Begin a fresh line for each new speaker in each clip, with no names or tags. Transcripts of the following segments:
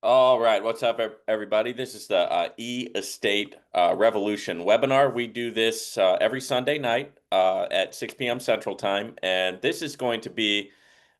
All right, what's up, everybody? This is the E-Estate Revolution webinar. We do this every Sunday night at 6 p.m. Central Time, and this is going to be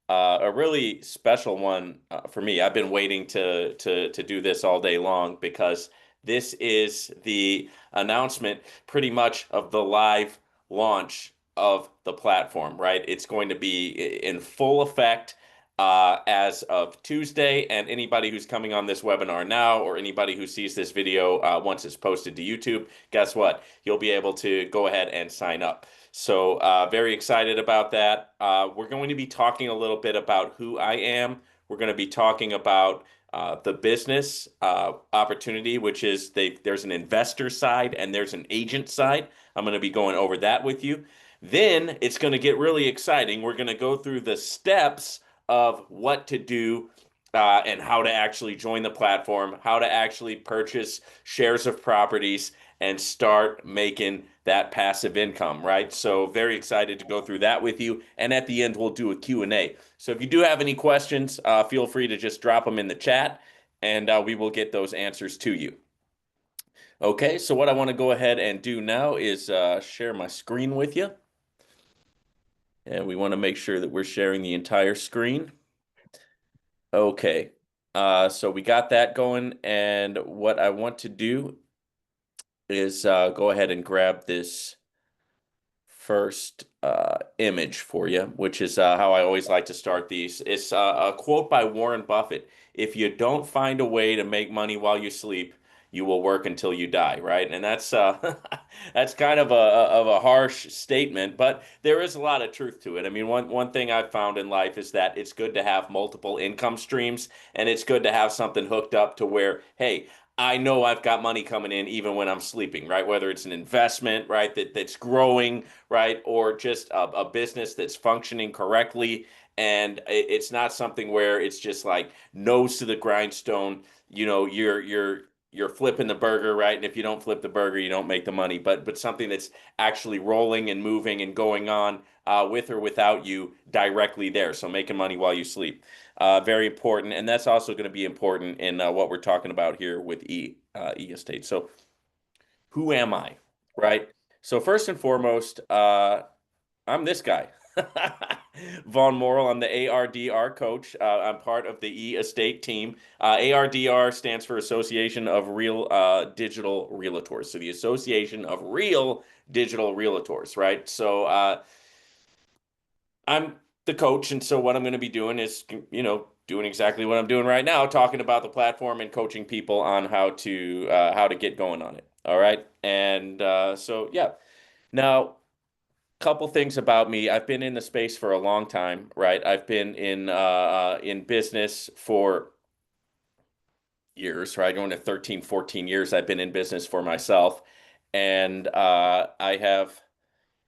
a really special one for me. I've been waiting to do this all day long because this is the announcement, pretty much, of the live launch of the platform. Right, it's going to be in full effect as of Tuesday, and anybody who's coming on this webinar now, or anybody who sees this video once it's posted to YouTube, guess what? You'll be able to go ahead and sign up. So very excited about that. We're going to be talking a little bit about who I am. We're going to be talking about the business opportunity, which is there's an investor side and there's an agent side. I'm going to be going over that with you. Then it's going to get really exciting. We're going to go through the steps of what to do and how to actually join the platform, how to actually purchase shares of properties and start making that passive income, right? So very excited to go through that with you. And at the end, we'll do a Q&A. So if you do have any questions, feel free to just drop them in the chat and we will get those answers to you. Okay, so what I want to go ahead and do now is share my screen with you. And we want to make sure that we're sharing the entire screen. Okay, so we got that going, and what I want to do is go ahead and grab this first image for you, which is how I always like to start these. It's a quote by Warren Buffett. If you don't find a way to make money while you sleep, you will work until you die, right? And that's that's kind of a harsh statement, but there is a lot of truth to it. I mean, one thing I've found in life is that it's good to have multiple income streams, and it's good to have something hooked up to where, hey, I know I've got money coming in even when I'm sleeping, right? Whether it's an investment, right, that's growing, right, or just a business that's functioning correctly. And it's not something where it's just like nose to the grindstone. You know, you're flipping the burger, right? And if you don't flip the burger, you don't make the money. But something that's actually rolling and moving and going on with or without you directly there. So making money while you sleep. Very important, and that's also going to be important in what we're talking about here with E-Estate. So, who am I, right? So first and foremost, I'm this guy, Vaughn Morrill. I'm the ARDR coach. I'm part of the E-Estate team. ARDR stands for Association of Real Digital Realtors. So the Association of Real Digital Realtors, right? So I'm the coach, and so what I'm going to be doing is, doing exactly what I'm doing right now, talking about the platform and coaching people on how to get going on it. All right, and so yeah. Now, couple things about me. I've been in the space for a long time, right? I've been in business for years, right? Going to 13, 14 years. I've been in business for myself, and I have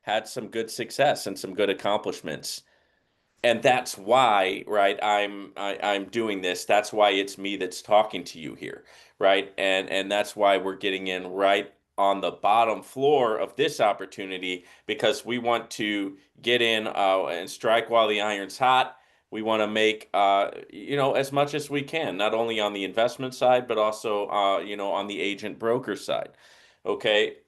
had some good success and some good accomplishments. And that's why, right, I'm doing this. That's why it's me that's talking to you here, right? And that's why we're getting in right on the bottom floor of this opportunity, because we want to get in and strike while the iron's hot. We want to make as much as we can, not only on the investment side, but also on the agent broker side. Okay.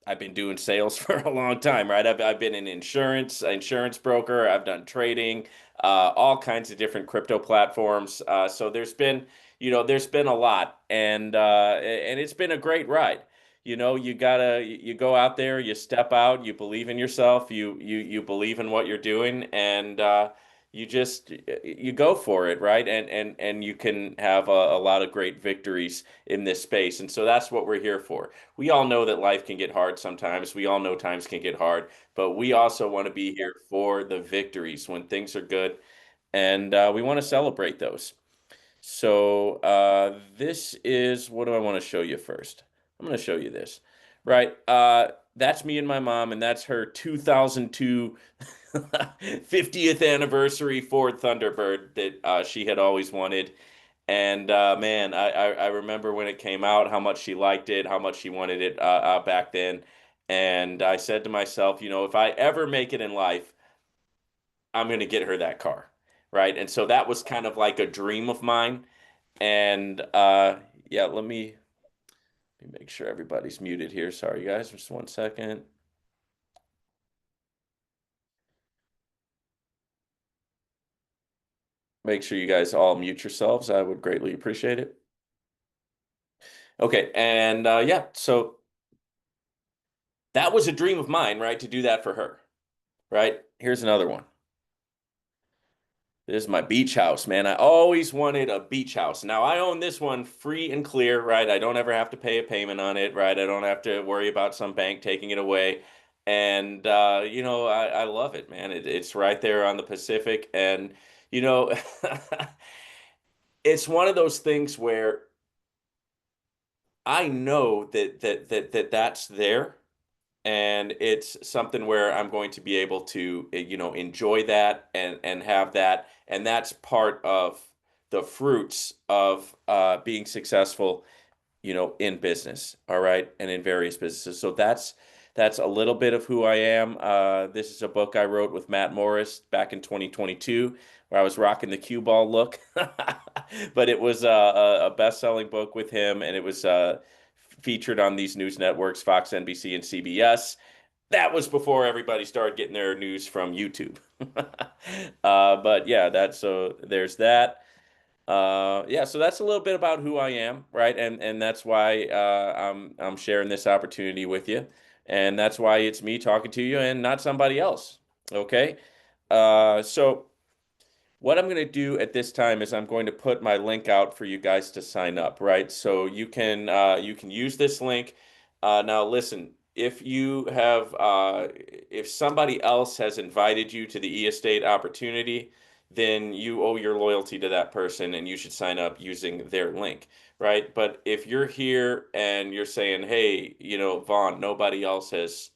I've been doing sales for a long time, right? I've been an insurance broker. I've done trading, all kinds of different crypto platforms. So there's been a lot, and it's been a great ride. You go out there, you step out, you believe in yourself, you believe in what you're doing, and you go for it, right? And you can have a lot of great victories in this space. And so that's what we're here for. We all know that life can get hard sometimes. We all know times can get hard, but we also want to be here for the victories when things are good, and we want to celebrate those. So this is what do I want to show you first? I'm going to show you this, right? That's me and my mom, and that's her 2002 50th anniversary Ford Thunderbird that she had always wanted. And man, I remember when it came out, how much she liked it, how much she wanted it back then. And I said to myself, if I ever make it in life, I'm going to get her that car. Right. And so that was kind of like a dream of mine. And yeah, let me make sure everybody's muted here. Sorry, guys, just 1 second. Make sure you guys all mute yourselves. I would greatly appreciate it. Okay, and yeah, so that was a dream of mine, right? To do that for her, right? Here's another one. This is my beach house, man. I always wanted a beach house. Now I own this one free and clear, right? I don't ever have to pay a payment on it, right? I don't have to worry about some bank taking it away. And I love it, man. It's right there on the Pacific. And you know, it's one of those things where I know that's there, and it's something where I'm going to be able to enjoy that and have that, and that's part of the fruits of being successful in business, all right, and in various businesses. So that's a little bit of who I am. This is a book I wrote with Matt Morris back in 2022, where I was rocking the cue ball look, but it was a best-selling book with him, and it was featured on these news networks, Fox, NBC, and CBS. That was before everybody started getting their news from YouTube. But yeah, that's so there's that. Yeah, so that's a little bit about who I am, right? And that's why I'm sharing this opportunity with you, and that's why it's me talking to you and not somebody else. Okay, so what I'm going to do at this time is I'm going to put my link out for you guys to sign up, right? So you can use this link. Now listen, if somebody else has invited you to the e-estate opportunity, then you owe your loyalty to that person and you should sign up using their link, right? But if you're here and you're saying, "Hey, Vaughn, nobody else has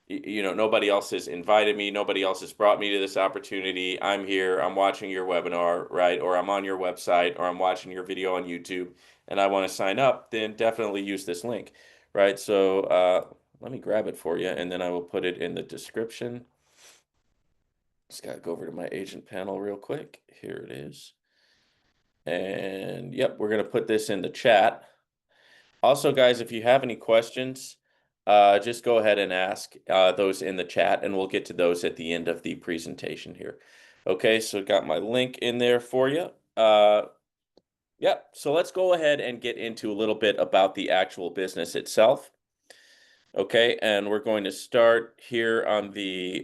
invited me, nobody else has brought me to this opportunity. I'm here, I'm watching your webinar, right? Or I'm on your website, or I'm watching your video on YouTube, and I want to sign up," then definitely use this link, right? So let me grab it for you, and then I will put it in the description. Just gotta go over to my agent panel real quick. Here it is. And yep, we're gonna put this in the chat. Also, guys, if you have any questions, just go ahead and ask those in the chat, and we'll get to those at the end of the presentation here. Okay, so got my link in there for you. Yeah, so let's go ahead and get into a little bit about the actual business itself. Okay, and we're going to start here on the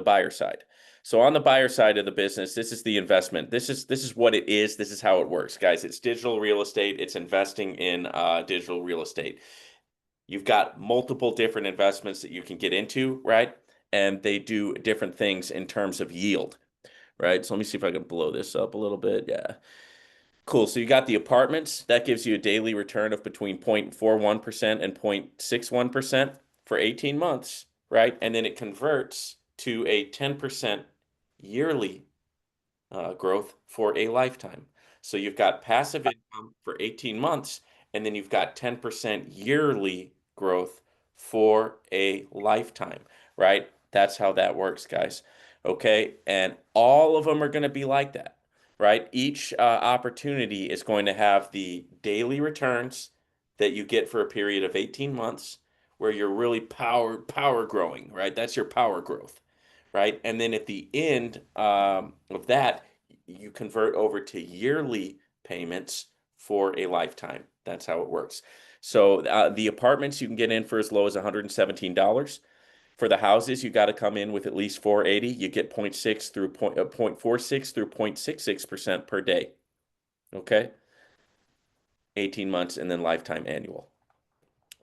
buyer side. So on the buyer side of the business, this is the investment. This is what it is. This is how it works, guys. It's digital real estate. It's investing in digital real estate. You've got multiple different investments that you can get into, right? And they do different things in terms of yield, right? So let me see if I can blow this up a little bit. Yeah. Cool. So you got the apartments. That gives you a daily return of between 0.41% and 0.61% for 18 months, right? And then it converts to a 10% yearly growth for a lifetime. So you've got passive income for 18 months, and then you've got 10% yearly growth for a lifetime, right? That's how that works, guys. Okay. And all of them are going to be like that, right? Each opportunity is going to have the daily returns that you get for a period of 18 months where you're really power growing, right? That's your power growth, right? And then at the end of that, you convert over to yearly payments for a lifetime. That's how it works. So the apartments you can get in for as low as $117. For the houses, you got to come in with at least 480. You get 0.6 through 0.46 through 0.66% per day. Okay. 18 months and then lifetime annual.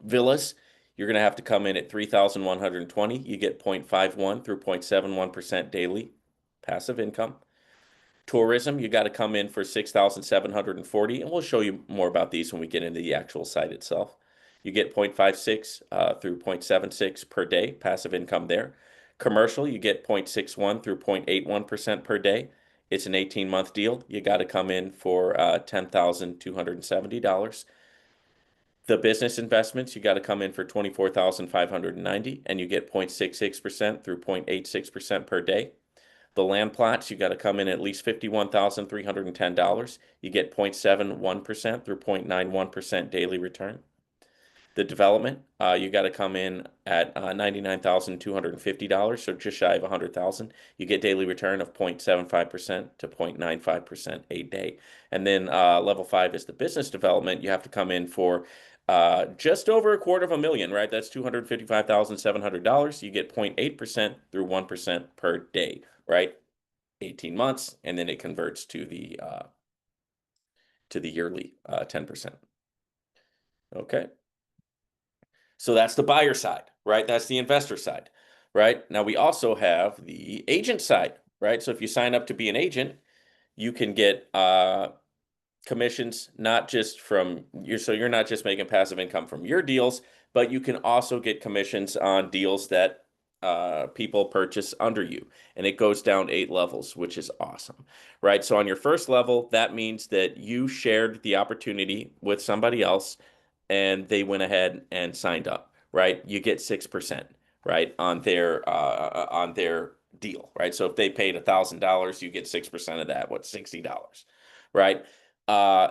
Villas, you're going to have to come in at 3,120. You get 0.51 through 0.71% daily passive income. Tourism, you got to come in for 6,740, and we'll show you more about these when we get into the actual site itself. You get 0.56 through 0.76 per day, passive income there. Commercial, you get 0.61 through 0.81% per day. It's an 18-month deal. You got to come in for $10,270. The business investments, you got to come in for 24,590, and you get 0.66% through 0.86% per day. The land plots, you got to come in at least $51,310. You get 0.71% through 0.91% daily return. The development, you got to come in at $99,250, so just shy of 100,000. You get daily return of 0.75% to 0.95% a day. And then level 5 is the business development. You have to come in for just over $250,000, right? That's $255,700. You get 0.8% through 1% per day, right? 18 months, and then it converts to the yearly 10%. Okay. So that's the buyer side, right? That's the investor side, right? Now we also have the agent side, right? So if you sign up to be an agent, you can get commissions not just from you, so you're not just making passive income from your deals, but you can also get commissions on deals that people purchase under you, and it goes down 8 levels, which is awesome, right? So on your first level, that means that you shared the opportunity with somebody else and they went ahead and signed up, right? You get 6%, right, on their deal, right? So if they paid $1,000, you get 6% of that, what, $60, right? Uh,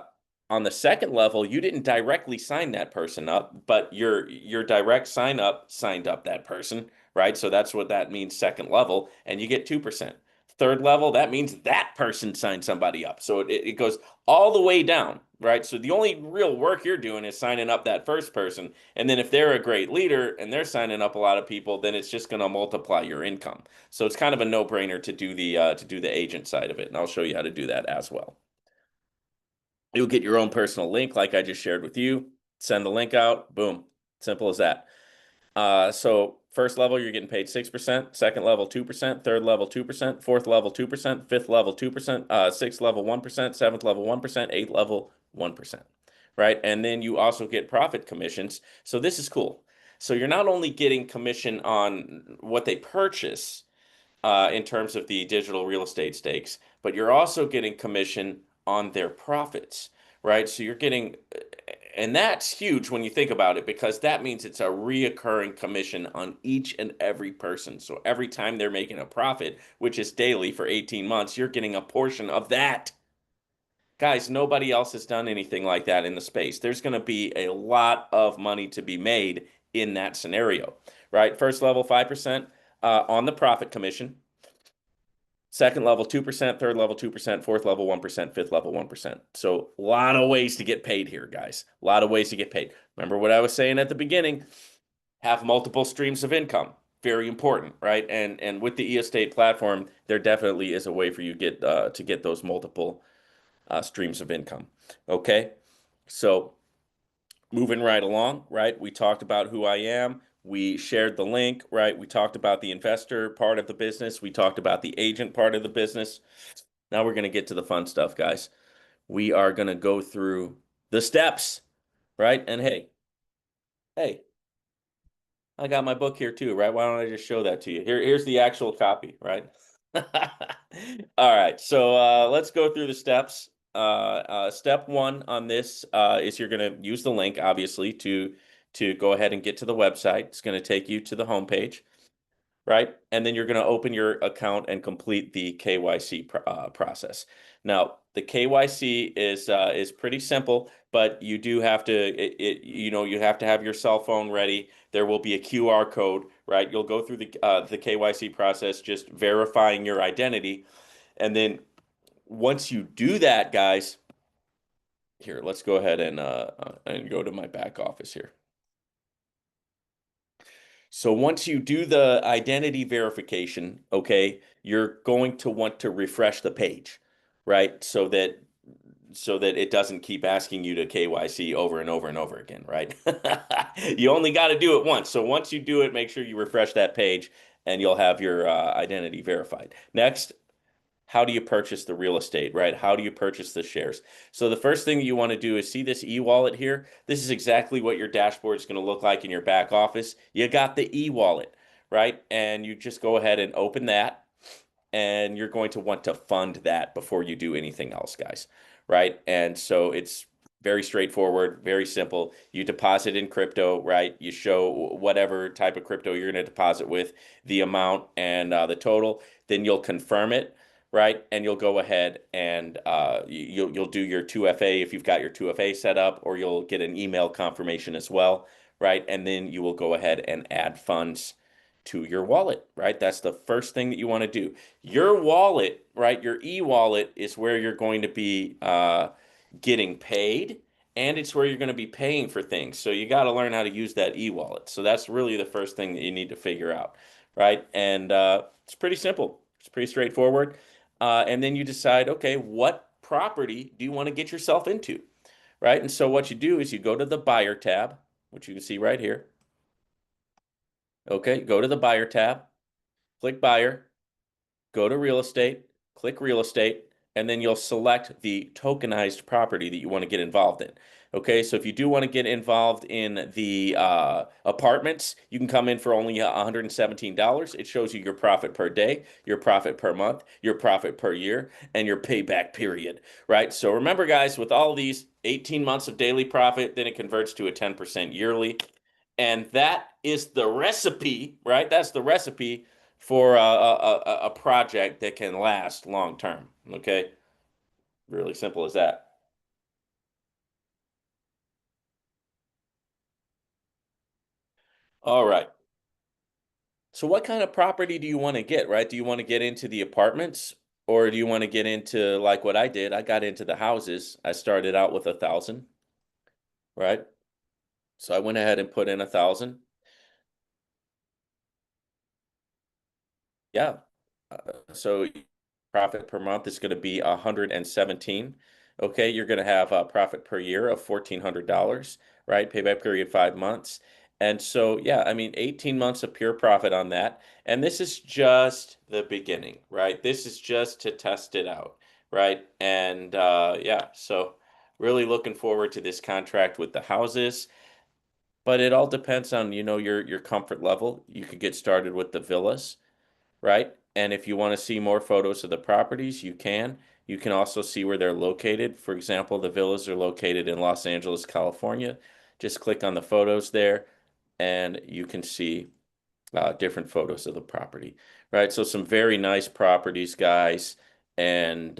on the second level, you didn't directly sign that person up, but your direct sign up signed up that person, right? So that's what that means, second level, and you get 2%. Third level, that means that person signed somebody up. So it goes all the way down, right? So the only real work you're doing is signing up that first person. And then if they're a great leader and they're signing up a lot of people, then it's just going to multiply your income. So it's kind of a no-brainer to do the agent side of it. And I'll show you how to do that as well. You'll get your own personal link like I just shared with you. Send the link out. Boom. Simple as that. So first level, you're getting paid 6%, second level, 2%, third level, 2%, fourth level, 2%, fifth level, 2%, sixth level, 1%, seventh level, 1%, eighth level, 1%, right? And then you also get profit commissions. So this is cool. So you're not only getting commission on what they purchase in terms of the digital real estate stakes, but you're also getting commission on their profits, right? So you're getting, and that's huge when you think about it, because that means it's a reoccurring commission on each and every person. So every time they're making a profit, which is daily for 18 months, you're getting a portion of that. Guys, nobody else has done anything like that in the space. There's going to be a lot of money to be made in that scenario, right? First level, 5% on the profit commission. Second level, 2%, third level, 2%, fourth level, 1%, fifth level, 1%. So a lot of ways to get paid here, guys. A lot of ways to get paid. Remember what I was saying at the beginning? Have multiple streams of income. Very important, right? And with the eState platform, there definitely is a way for you to get those multiple streams of income. Okay? So moving right along, right? We talked about who I am. We shared the link, right? We talked about the investor part of the business. We talked about the agent part of the business. Now we're going to get to the fun stuff, guys. We are going to go through the steps, right? And hey, I got my book here too, right? Why don't I just show that to you? Here's the actual copy, right? All right, so let's go through the steps. Step 1 on this is you're going to use the link, obviously, to go ahead and get to the website. It's going to take you to the homepage, right? And then you're going to open your account and complete the KYC process. Now, the KYC is pretty simple, but you do have to you have to have your cell phone ready. There will be a QR code, right? You'll go through the KYC process, just verifying your identity, and then once you do that, guys, here, let's go ahead and go to my back office here. So once you do the identity verification, okay, you're going to want to refresh the page, right? So that it doesn't keep asking you to KYC over and over and over again, right? You only got to do it once. So once you do it, make sure you refresh that page and you'll have your identity verified. Next, how do you purchase the real estate, right? How do you purchase the shares? So the first thing you want to do is see this e-wallet here. This is exactly what your dashboard is going to look like in your back office. You got the e-wallet, right? And you just go ahead and open that, and you're going to want to fund that before you do anything else, guys, right? And so it's Very straightforward, very simple. You deposit in crypto, right? You show whatever type of crypto you're going to deposit with, the amount and the total. Then you'll confirm it, right? And you'll go ahead and you'll do your 2FA if you've got your 2FA set up, or you'll get an email confirmation as well, right? And then you will go ahead and add funds to your wallet, right? That's the first thing that you want to do. Your wallet, right? Your e-wallet is where you're going to be getting paid, and it's where you're going to be paying for things. So you got to learn how to use that e-wallet. So that's really the first thing that you need to figure out, right? And it's pretty simple. It's pretty straightforward. And then you decide, okay, what property do you want to get yourself into, right? And so what you do is you go to the buyer tab, which you can see right here. Okay, go to the buyer tab, click buyer, go to real estate, click real estate, and then you'll select the tokenized property that you want to get involved in. Okay, so if you do want to get involved in the apartments, you can come in for only $117. It shows you your profit per day, your profit per month, your profit per year, and your payback period, right? So remember, guys, with all these 18 months of daily profit, then it converts to a 10% yearly. And that is the recipe, right? That's the recipe for a project that can last long term. Okay, really simple as that. All right. So what kind of property do you want to get, right? Do you want to get into the apartments, or do you want to get into like what I did? I got into the houses. I started out with 1,000, right? So I went ahead and put in 1,000. Yeah. So profit per month is going to be 117. Okay, you're going to have a profit per year of $1,400, right? Payback period 5 months. And so, yeah, I mean, 18 months of pure profit on that. And this is just the beginning, right? This is just to test it out, right? And yeah, so really looking forward to this contract with the houses. But it all depends on, your comfort level. You could get started with the villas, right? And if you want to see more photos of the properties, you can. You can also see where they're located. For example, the villas are located in Los Angeles, California. Just click on the photos there, and you can see different photos of the property, right? So some very nice properties, guys, and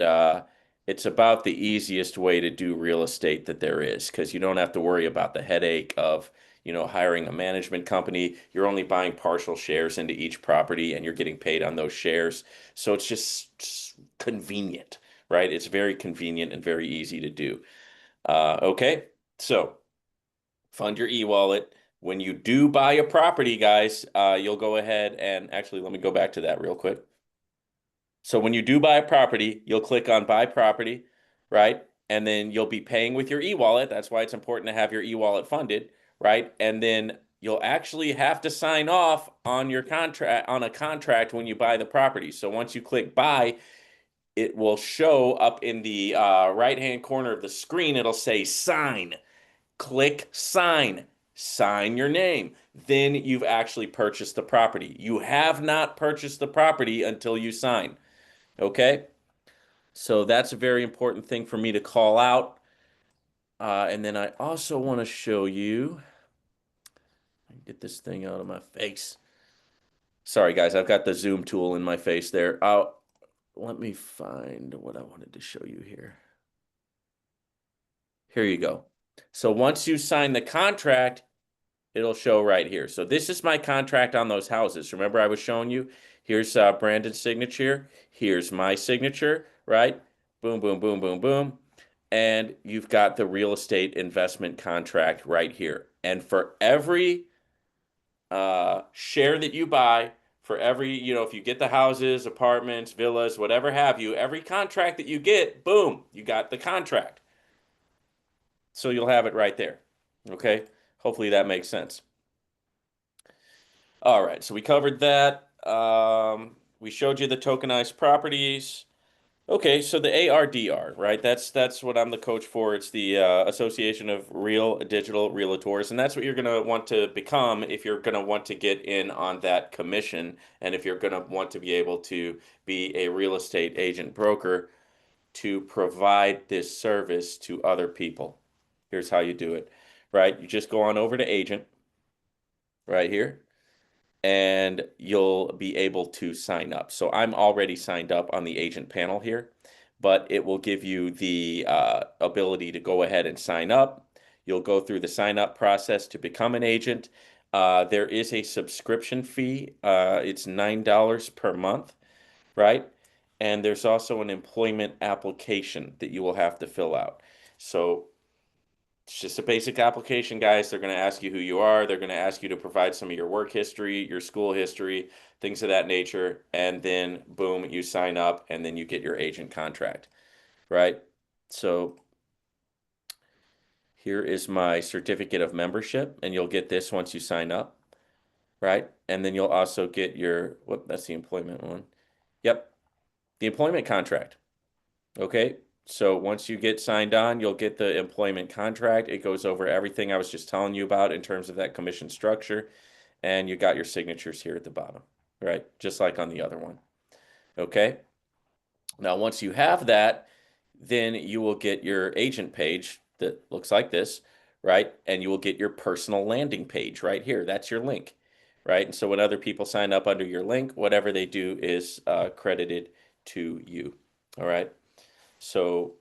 it's about the easiest way to do real estate that there is, because you don't have to worry about the headache of, hiring a management company. You're only buying partial shares into each property, and you're getting paid on those shares. So it's just convenient, right? It's very convenient and very easy to do. Okay, so fund your e-wallet. When you do buy a property, guys, you'll go ahead and actually, let me go back to that real quick. So when you do buy a property, you'll click on buy property, right? And then you'll be paying with your e-wallet. That's why it's important to have your e-wallet funded, right? And then you'll actually have to sign off on your contract on a contract when you buy the property. So once you click buy, it will show up in the right-hand corner of the screen. It'll say sign. Click sign, sign your name. Then you've actually purchased the property. You have not purchased the property until you sign. Okay? So that's a very important thing for me to call out. And then I also want to show you, get this thing out of my face. Sorry, guys, I've got the zoom tool in my face there. Let me find what I wanted to show you here. Here you go. So once you sign the contract, it'll show right here. So this is my contract on those houses. Remember I was showing you? Here's Brandon's signature. Here's my signature, right? Boom, boom, boom, boom, boom. And you've got the real estate investment contract right here. And for every share that you buy, for every, if you get the houses, apartments, villas, whatever have you, every contract that you get, boom, you got the contract. So you'll have it right there. Okay? Hopefully that makes sense. All right, so we covered that. We showed you the tokenized properties. Okay, so the ARDR, right? That's what I'm the coach for. It's the Association of Real Digital Realtors, and that's what you're going to want to become if you're going to want to get in on that commission, and if you're going to want to be able to be a real estate agent broker to provide this service to other people. Here's how you do it, right? You just go on over to agent right here, and you'll be able to sign up. So I'm already signed up on the agent panel here, but it will give you the ability to go ahead and sign up. You'll go through the sign up process to become an agent. There is a subscription fee. It's $9 per month, right? And there's also an employment application that you will have to fill out. So it's just a basic application, guys. They're going to ask you who you are. They're going to ask you to provide some of your work history, your school history, things of that nature. And then, boom, you sign up and then you get your agent contract, right? So here is my certificate of membership, and you'll get this once you sign up, right? And then you'll also get your, whoop, that's the employment one. Yep, the employment contract. Okay. So once you get signed on, you'll get the employment contract. It goes over everything I was just telling you about in terms of that commission structure. And you got your signatures here at the bottom, right? Just like on the other one. Okay. Now, once you have that, then you will get your agent page that looks like this, right? And you will get your personal landing page right here. That's your link, right? And so when other people sign up under your link, whatever they do is credited to you. All right. So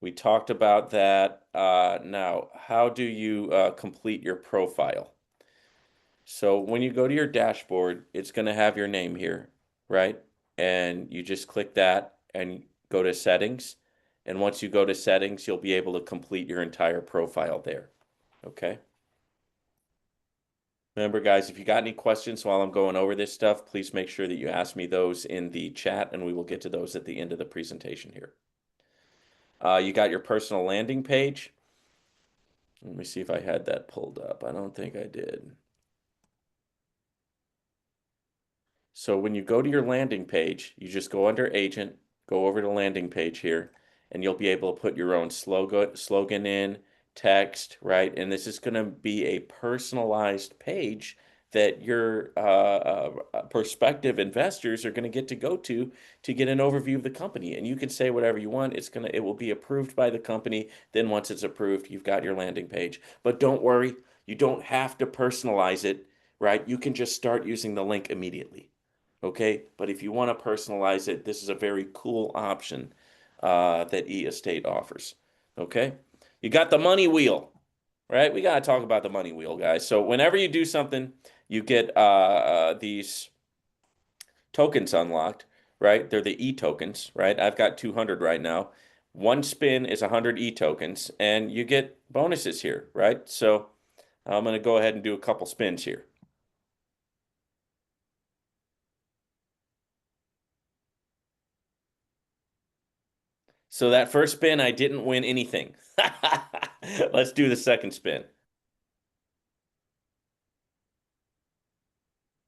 we talked about that. Now, how do you complete your profile? So when you go to your dashboard, it's going to have your name here, right? And you just click that and go to settings. And once you go to settings, you'll be able to complete your entire profile there. Okay. Remember, guys, if you got any questions while I'm going over this stuff, please make sure that you ask me those in the chat, and we will get to those at the end of the presentation here. You got your personal landing page. Let me see if I had that pulled up. I don't think I did. So when you go to your landing page, you just go under agent, go over to landing page here, and you'll be able to put your own slogan in, text, right? And this is going to be a personalized page that your prospective investors are going to get to go to get an overview of the company. And you can say whatever you want. It will be approved by the company. Then once it's approved, you've got your landing page. But don't worry, you don't have to personalize it, right? You can just start using the link immediately. Okay, but if you want to personalize it, this is a very cool option that eEstate offers. Okay, you got the money wheel, right? We got to talk about the money wheel, guys. So whenever you do something, you get these tokens unlocked, right? They're the E tokens, right? I've got 200 right now. One spin is 100 E tokens, and you get bonuses here, right? So I'm going to go ahead and do a couple spins here. So that first spin, I didn't win anything. Let's do the second spin.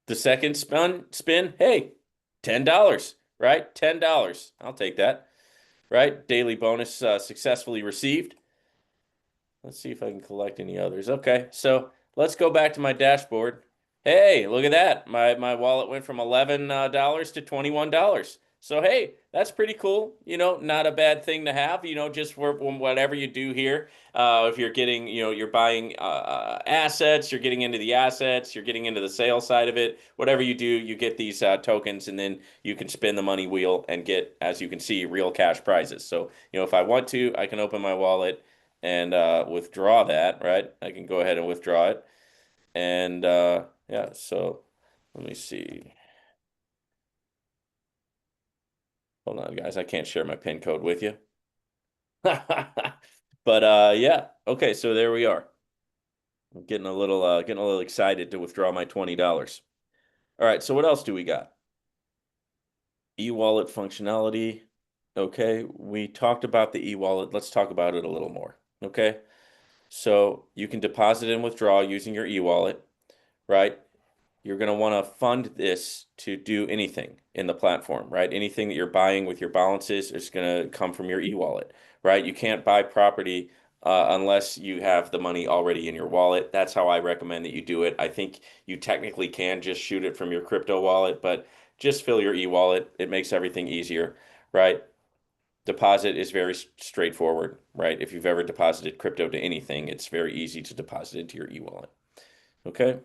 The second spin, hey, $10, right? $10. I'll take that, right? Daily bonus successfully received. Let's see if I can collect any others. Okay, so let's go back to my dashboard. Hey, look at that. My wallet went from $11 to $21. So hey, that's pretty cool. You know, not a bad thing to have, you know, just for whatever you do here. If you're getting, you know, you're buying assets, you're getting into the assets, you're getting into the sales side of it. Whatever you do, you get these tokens, and then you can spin the money wheel and get, as you can see, real cash prizes. So, you know, if I want to, I can open my wallet and withdraw that, right? I can go ahead and withdraw it. And yeah, so let me see. Hold on, guys. I can't share my PIN code with you. But yeah. Okay, so there we are. I'm getting a little excited to withdraw my $20. All right, so what else do we got? E-wallet functionality. Okay, we talked about the e-wallet. Let's talk about it a little more. Okay, so you can deposit and withdraw using your e-wallet, right? You're going to want to fund this to do anything in the platform, right? Anything that you're buying with your balances is going to come from your e-wallet, right? You can't buy property unless you have the money already in your wallet. That's how I recommend that you do it. I think you technically can just shoot it from your crypto wallet, but just fill your e-wallet. It makes everything easier, right? Deposit is very straightforward, right? If you've ever deposited crypto to anything, it's very easy to deposit into your e-wallet. Okay.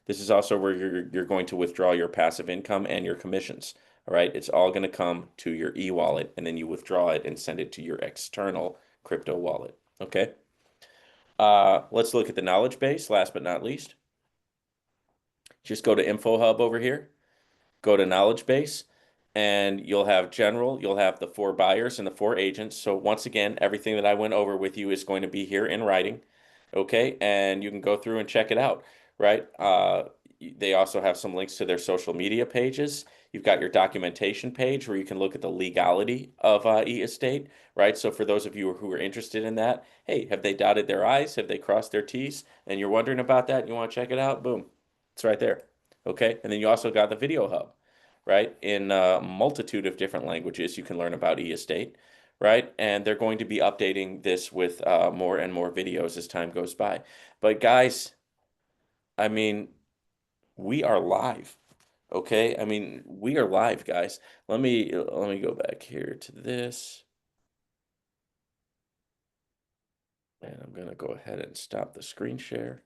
This is also where you're going to withdraw your passive income and your commissions. All right. It's all going to come to your e-wallet, and then you withdraw it and send it to your external crypto wallet. Okay. Let's look at the knowledge base, last but not least. Just go to InfoHub over here, go to knowledge base, and you'll have general, you'll have the 4 buyers and the 4 agents. So once again, everything that I went over with you is going to be here in writing. Okay, and you can go through and check it out, right? They also have some links to their social media pages. You've got your documentation page where you can look at the legality of e-estate, right? So for those of you who are interested in that, hey, have they dotted their I's? Have they crossed their T's? And you're wondering about that, and you want to check it out? Boom, it's right there. Okay, and then you also got the video hub, right? In a multitude of different languages, you can learn about e-estate, right? And they're going to be updating this with more and more videos as time goes by. But guys, I mean, we are live. Okay? I mean, we are live, guys. Let me go back here to this. And I'm going to go ahead and stop the screen share.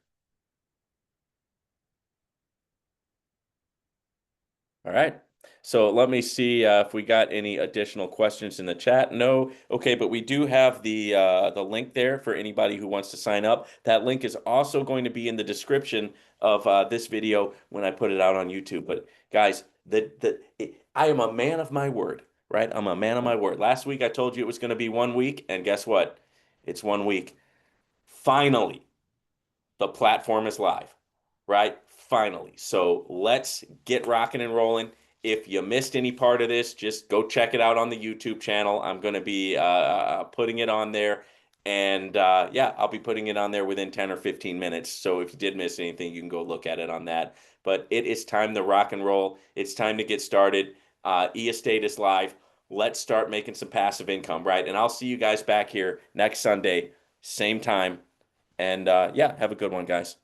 All right. So let me see if we got any additional questions in the chat. No. Okay, but we do have the link there for anybody who wants to sign up. That link is also going to be in the description of this video when I put it out on YouTube. But guys, I am a man of my word, right? I'm a man of my word. Last week I told you it was going to be 1 week, and guess what? It's 1 week. Finally, the platform is live, right? Finally. So let's get rocking and rolling. If you missed any part of this, just go check it out on the YouTube channel. I'm going to be putting it on there. And yeah, I'll be putting it on there within 10 or 15 minutes. So if you did miss anything, you can go look at it on that. But it is time to rock and roll. It's time to get started. E-Estate is live. Let's start making some passive income, right? And I'll see you guys back here next Sunday, same time. And yeah, have a good one, guys.